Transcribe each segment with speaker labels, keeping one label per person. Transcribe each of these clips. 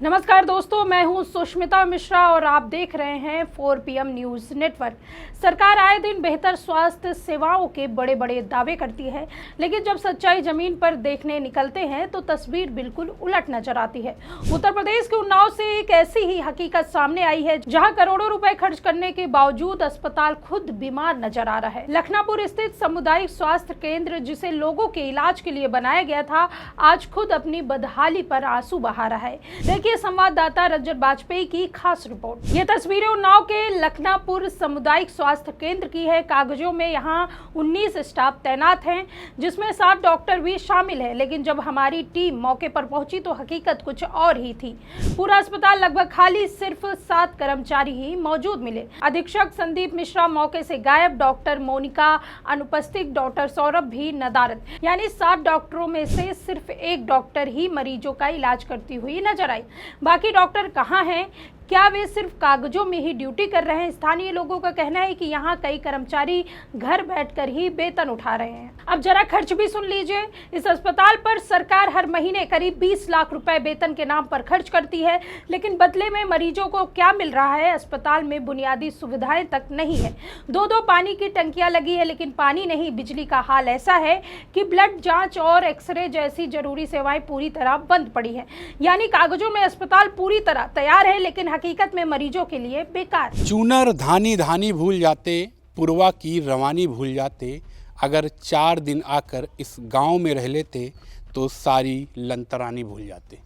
Speaker 1: नमस्कार दोस्तों, मैं हूं सुष्मिता मिश्रा और आप देख रहे हैं 4 PM न्यूज़ नेटवर्क। सरकार आए दिन बेहतर स्वास्थ्य सेवाओं के बड़े बड़े दावे करती है, लेकिन जब सच्चाई जमीन पर देखने निकलते हैं तो तस्वीर बिल्कुल उलट नजर आती है। उत्तर प्रदेश के उन्नाव से एक ऐसी ही हकीकत सामने आई है जहां करोड़ों रुपए खर्च करने के बावजूद अस्पताल खुद बीमार नजर आ रहा है। लखनापुर स्थित सामुदायिक स्वास्थ्य केंद्र, जिसे लोगों के इलाज के लिए बनाया गया था, आज खुद अपनी बदहाली पर आंसू बहा रहा है। देखिए संवाददाता रजत बाजपेयी की खास रिपोर्ट। ये तस्वीरें उन्नाव के लखनापुर सामुदायिक स्वास्थ्य केंद्र की है। कागजों में यहाँ 19 स्टाफ तैनात हैं, जिसमें 7 डॉक्टर भी शामिल है, लेकिन जब हमारी टीम मौके पर पहुंची तो हकीकत कुछ और ही थी। पूरा अस्पताल लगभग खाली, सिर्फ 7 कर्मचारी ही मौजूद मिले। अधीक्षक संदीप मिश्रा मौके से गायब, डॉक्टर मोनिका अनुपस्थित, डॉक्टर सौरभ भी नदारद। यानी 7 डॉक्टरों में से सिर्फ एक डॉक्टर ही मरीजों का इलाज करती हुई नजर आई। बाकी डॉक्टर कहाँ हैं? क्या वे सिर्फ कागजों में ही ड्यूटी कर रहे हैं? स्थानीय लोगों का कहना है कि यहाँ कई कर्मचारी घर बैठकर ही वेतन उठा रहे हैं। अब जरा खर्च भी सुन लीजिए। इस अस्पताल पर सरकार हर महीने करीब 20 लाख रुपए वेतन के नाम पर खर्च करती है, लेकिन बदले में मरीजों को क्या मिल रहा है? अस्पताल में बुनियादी सुविधाएं तक नहीं है। 2-2 पानी की टंकियां लगी है, लेकिन पानी नहीं। बिजली का हाल ऐसा है कि ब्लड जाँच और एक्सरे जैसी जरूरी सेवाएं पूरी तरह बंद पड़ी है। यानी कागजों में अस्पताल पूरी तरह तैयार है, लेकिन हकीकत में मरीजों के लिए बेकार।
Speaker 2: चूनर धानी धानी भूल जाते, पुरवा की रवानी भूल जाते। अगर 4 दिन आकर इस गांव में रह लेते तो सारी लंतरानी भूल जाते।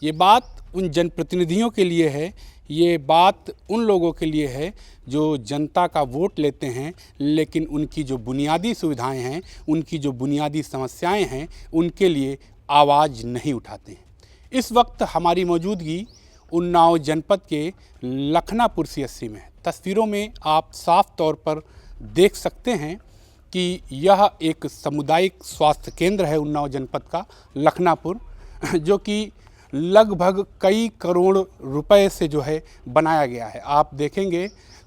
Speaker 2: ये बात उन जनप्रतिनिधियों के लिए है, ये बात उन लोगों के लिए है जो जनता का वोट लेते हैं, लेकिन उनकी जो बुनियादी सुविधाएं हैं, उनकी जो बुनियादी समस्याएं हैं, उनके लिए आवाज़ नहीं उठाते हैं। इस वक्त हमारी मौजूदगी उन्नाव जनपद के लखनापुर CHC में। तस्वीरों में आप साफ तौर पर देख सकते हैं कि यह एक सामुदायिक स्वास्थ्य केंद्र है उन्नाव जनपद का लखनापुर, जो कि लगभग कई करोड़ रुपए से जो है बनाया गया है। आप देखेंगे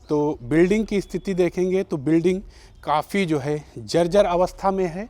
Speaker 2: तो बिल्डिंग की स्थिति देखेंगे तो बिल्डिंग काफ़ी जो है जर्जर अवस्था में है।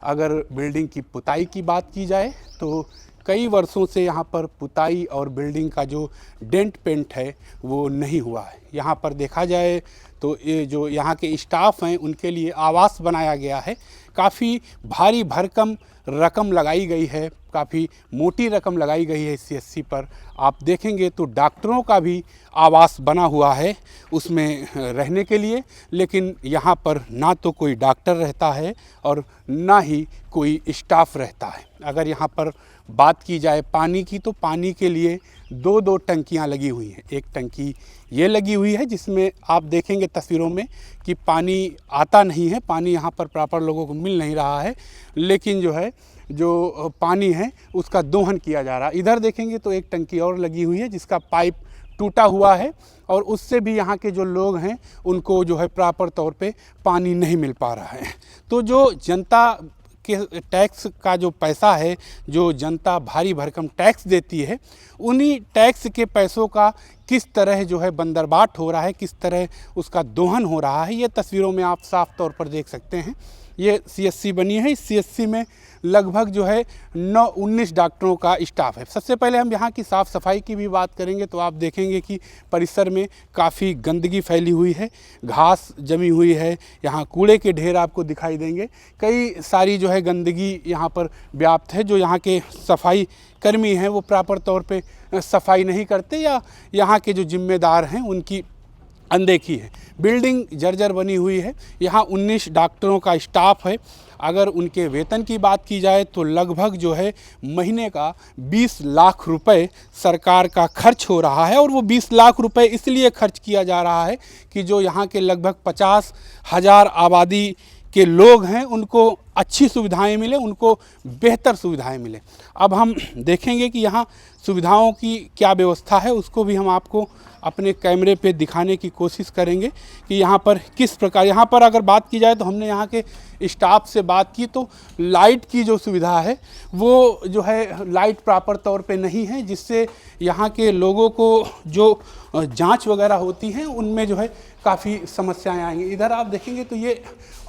Speaker 2: अगर बिल्डिंग की पुताई की बात की जाए तो कई वर्षों से यहाँ पर पुताई और बिल्डिंग का जो डेंट पेंट है वो नहीं हुआ है। यहाँ पर देखा जाए तो ये जो यहाँ के स्टाफ हैं उनके लिए आवास बनाया गया है। काफ़ी भारी भरकम रकम लगाई गई है, काफ़ी मोटी रकम लगाई गई है इस CHC पर। आप देखेंगे तो डॉक्टरों का भी आवास बना हुआ है उसमें रहने के लिए, लेकिन यहाँ पर ना तो कोई डॉक्टर रहता है और ना ही कोई स्टाफ रहता है। अगर यहाँ पर बात की जाए पानी की, तो पानी के लिए 2-2 टंकियाँ लगी हुई हैं। एक टंकी ये लगी हुई है जिसमें आप देखेंगे तस्वीरों में कि पानी आता नहीं है, पानी यहाँ पर प्रॉपर लोगों को मिल नहीं रहा है, लेकिन जो है जो पानी है उसका दोहन किया जा रहा है। इधर देखेंगे तो एक टंकी और लगी हुई है जिसका पाइप टूटा हुआ है और उससे भी यहाँ के जो लोग हैं उनको जो है प्रॉपर तौर पे पानी नहीं मिल पा रहा है। तो जो जनता के टैक्स का जो पैसा है, जो जनता भारी भरकम टैक्स देती है, उन्हीं टैक्स के पैसों का किस तरह जो है बंदरबाट हो रहा है, किस तरह उसका दोहन हो रहा है, ये तस्वीरों में आप साफ तौर पर देख सकते हैं। ये CHC बनी है। इस CHC में लगभग जो है 19 डॉक्टरों का स्टाफ है। सबसे पहले हम यहाँ की साफ़ सफाई की भी बात करेंगे तो आप देखेंगे कि परिसर में काफ़ी गंदगी फैली हुई है, घास जमी हुई है, यहाँ कूड़े के ढेर आपको दिखाई देंगे। कई सारी जो है गंदगी यहाँ पर व्याप्त है। जो यहाँ के सफाई कर्मी हैं वो प्रॉपर तौर पे सफाई नहीं करते, या यहाँ के जो जिम्मेदार हैं उनकी अनदेखी है। बिल्डिंग जर्जर बनी हुई है। यहाँ 19 डॉक्टरों का स्टाफ है। अगर उनके वेतन की बात की जाए तो लगभग जो है महीने का 20 लाख रुपए सरकार का खर्च हो रहा है। और वो 20 लाख रुपए इसलिए खर्च किया जा रहा है कि जो यहाँ के लगभग 50,000 आबादी के लोग हैं उनको अच्छी सुविधाएं मिले, उनको बेहतर सुविधाएं मिले। अब हम देखेंगे कि यहाँ सुविधाओं की क्या व्यवस्था है, उसको भी हम आपको अपने कैमरे पे दिखाने की कोशिश करेंगे कि यहाँ पर किस प्रकार। यहाँ पर अगर बात की जाए तो हमने यहाँ के स्टाफ से बात की तो लाइट की जो सुविधा है वो जो है लाइट प्रॉपर तौर पे नहीं है, जिससे यहाँ के लोगों को जो जांच वगैरह होती हैं उनमें जो है काफ़ी समस्याएं आएंगी। इधर आप देखेंगे तो ये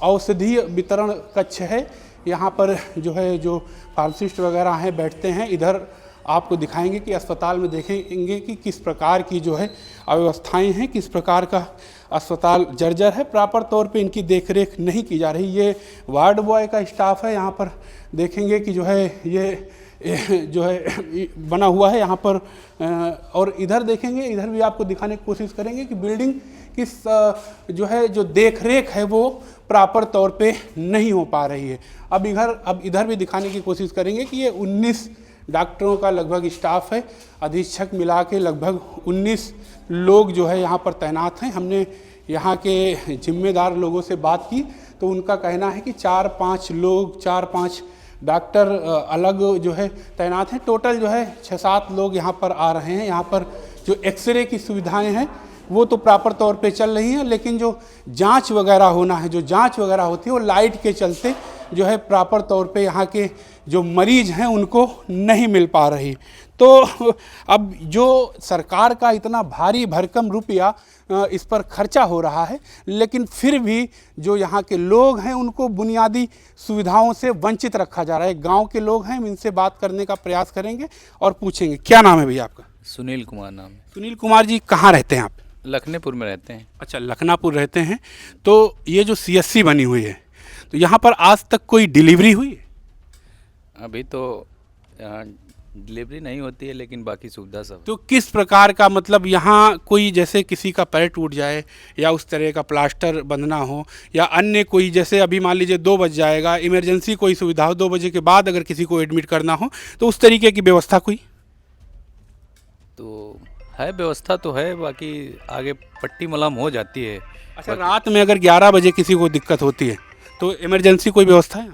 Speaker 2: औषधीय वितरण कक्ष है। यहाँ पर जो है जो फार्मासिस्ट वगैरह हैं बैठते हैं। इधर आपको दिखाएंगे कि अस्पताल में देखेंगे कि किस प्रकार की जो है अव्यवस्थाएं हैं, किस प्रकार का अस्पताल जर्जर है, प्रॉपर तौर पे इनकी देखरेख नहीं की जा रही। ये वार्ड बॉय का स्टाफ है, यहाँ पर देखेंगे कि जो है ये जो है बना हुआ है यहाँ पर, और इधर देखेंगे, इधर भी आपको दिखाने की कोशिश करेंगे कि बिल्डिंग किस जो है जो देखरेख है वो प्रॉपर तौर पे नहीं हो पा रही है। अब इधर भी दिखाने की कोशिश करेंगे कि ये 19 डॉक्टरों का लगभग स्टाफ है, अधीक्षक मिला के लगभग 19 लोग जो है यहाँ पर तैनात हैं। हमने यहाँ के जिम्मेदार लोगों से बात की तो उनका कहना है कि 4-5 डॉक्टर अलग जो है तैनात हैं। टोटल जो है 6-7 लोग यहाँ पर आ रहे हैं। यहाँ पर जो एक्सरे की सुविधाएं हैं वो तो प्रॉपर तौर पे चल रही हैं, लेकिन जो जांच वगैरह होना है, जो जांच वगैरह होती है वो लाइट के चलते जो है प्रॉपर तौर पे यहाँ के जो मरीज हैं उनको नहीं मिल पा रही। तो अब जो सरकार का इतना भारी भरकम रुपया इस पर खर्चा हो रहा है, लेकिन फिर भी जो यहाँ के लोग हैं उनको बुनियादी सुविधाओं से वंचित रखा जा रहा है। गांव के लोग हैं, हम इनसे बात करने का प्रयास करेंगे और पूछेंगे। क्या नाम है भैया आपका?
Speaker 3: सुनील कुमार नाम है।
Speaker 2: सुनील कुमार जी, कहाँ रहते हैं आप?
Speaker 3: लखनपुर में रहते हैं।
Speaker 2: अच्छा, लखनापुर रहते हैं। तो ये जो CSC बनी हुई है, तो यहाँ पर आज तक कोई डिलीवरी हुई है?
Speaker 3: अभी तो डिलीवरी नहीं होती है, लेकिन बाकी सुविधा सब।
Speaker 2: तो किस प्रकार का, मतलब यहाँ कोई जैसे किसी का पैर टूट जाए या उस तरह का प्लास्टर बंधना हो या अन्य कोई, जैसे अभी मान लीजिए 2 बज जाएगा, इमरजेंसी कोई सुविधा हो, 2 बजे के बाद अगर किसी को एडमिट करना हो तो उस तरीके की व्यवस्था कोई?
Speaker 3: तो है, व्यवस्था तो है, बाकी आगे पट्टी मलहम हो जाती है।
Speaker 2: अच्छा, रात में अगर 11 बजे किसी को दिक्कत होती है तो इमरजेंसी कोई व्यवस्था है?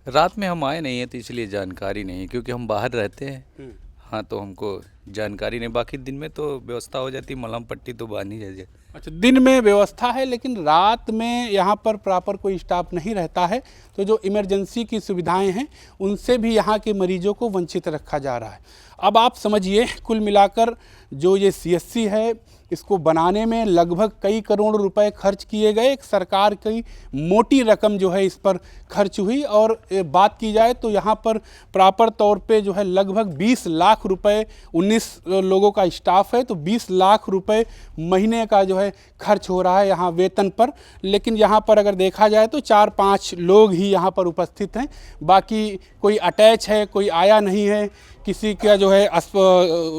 Speaker 3: रात में हम आए नहीं हैं तो इसलिए जानकारी नहीं है, क्योंकि हम बाहर रहते हैं। हाँ, तो हमको जानकारी नहीं। बाकी दिन में तो व्यवस्था हो जाती, मलहम पट्टी तो बांधी जाती।
Speaker 2: अच्छा, दिन में व्यवस्था है, लेकिन रात में यहाँ पर प्रॉपर कोई स्टाफ नहीं रहता है, तो जो इमरजेंसी की सुविधाएं हैं उनसे भी यहाँ के मरीजों को वंचित रखा जा रहा है। अब आप समझिए, कुल मिलाकर जो ये CSC है इसको बनाने में लगभग कई करोड़ रुपए खर्च किए गए। एक सरकार की मोटी रकम जो है इस पर खर्च हुई, और बात की जाए तो यहाँ पर प्रॉपर तौर पे जो है लगभग 20 लाख रुपए, 19 लोगों का स्टाफ है तो 20 लाख रुपए महीने का जो है खर्च हो रहा है यहाँ वेतन पर। लेकिन यहाँ पर अगर देखा जाए तो 4-5 लोग ही यहाँ पर उपस्थित हैं, बाकी कोई अटैच है, कोई आया नहीं है, किसी का जो है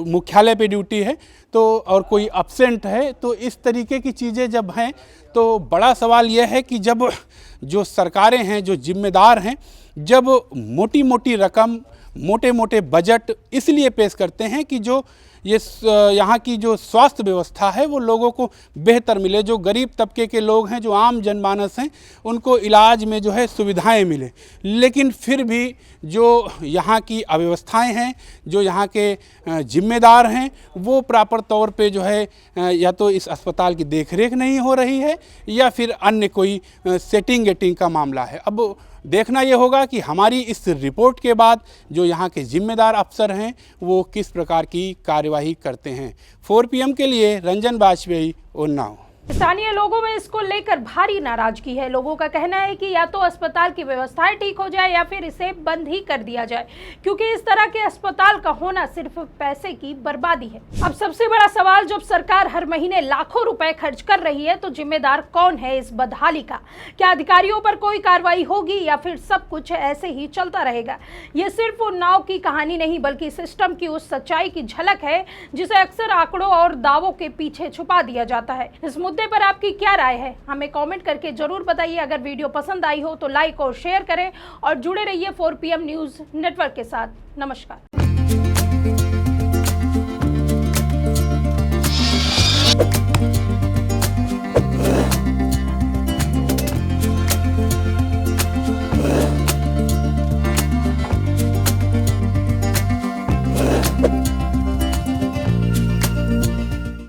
Speaker 2: मुख्यालय पे ड्यूटी है तो, और कोई अब्सेंट है। तो इस तरीके की चीज़ें जब हैं तो बड़ा सवाल यह है कि जब जो सरकारें हैं, जो जिम्मेदार हैं, जब मोटी मोटी रकम, मोटे मोटे बजट इसलिए पेश करते हैं कि जो ये यहाँ की जो स्वास्थ्य व्यवस्था है वो लोगों को बेहतर मिले, जो गरीब तबके के लोग हैं, जो आम जनमानस हैं, उनको इलाज में जो है सुविधाएं मिले। लेकिन फिर भी जो यहाँ की अव्यवस्थाएं हैं, जो यहाँ के जिम्मेदार हैं, वो प्रॉपर तौर पे जो है या तो इस अस्पताल की देखरेख नहीं हो रही है या फिर अन्य कोई सेटिंग गेटिंग का मामला है। अब देखना ये होगा कि हमारी इस रिपोर्ट के बाद जो यहाँ के जिम्मेदार अफसर हैं वो किस प्रकार की कार्यवाही करते हैं। 4 PM के लिए रंजन बाजपेयी, उन्नाव।
Speaker 1: स्थानीय लोगों में इसको लेकर भारी नाराजगी है। लोगों का कहना है कि या तो अस्पताल की व्यवस्थाएं ठीक हो जाए या फिर इसे बंद ही कर दिया जाए, क्योंकि इस तरह के अस्पताल का होना सिर्फ पैसे की बर्बादी है। अब सबसे बड़ा सवाल, जब सरकार हर महीने लाखों रुपए खर्च कर रही है तो जिम्मेदार कौन है इस बदहाली का? क्या अधिकारियों पर कोई कार्रवाई होगी या फिर सब कुछ ऐसे ही चलता रहेगा? ये सिर्फ उन्नाव की कहानी नहीं, बल्कि सिस्टम की उस सच्चाई की झलक है जिसे अक्सर आंकड़ों और दावों के पीछे छुपा दिया जाता है। इस मुद्दे पर आपकी क्या राय है, हमें कमेंट करके जरूर बताइए। अगर वीडियो पसंद आई हो तो लाइक और शेयर करें और जुड़े रहिए 4 PM न्यूज़ नेटवर्क के साथ। नमस्कार।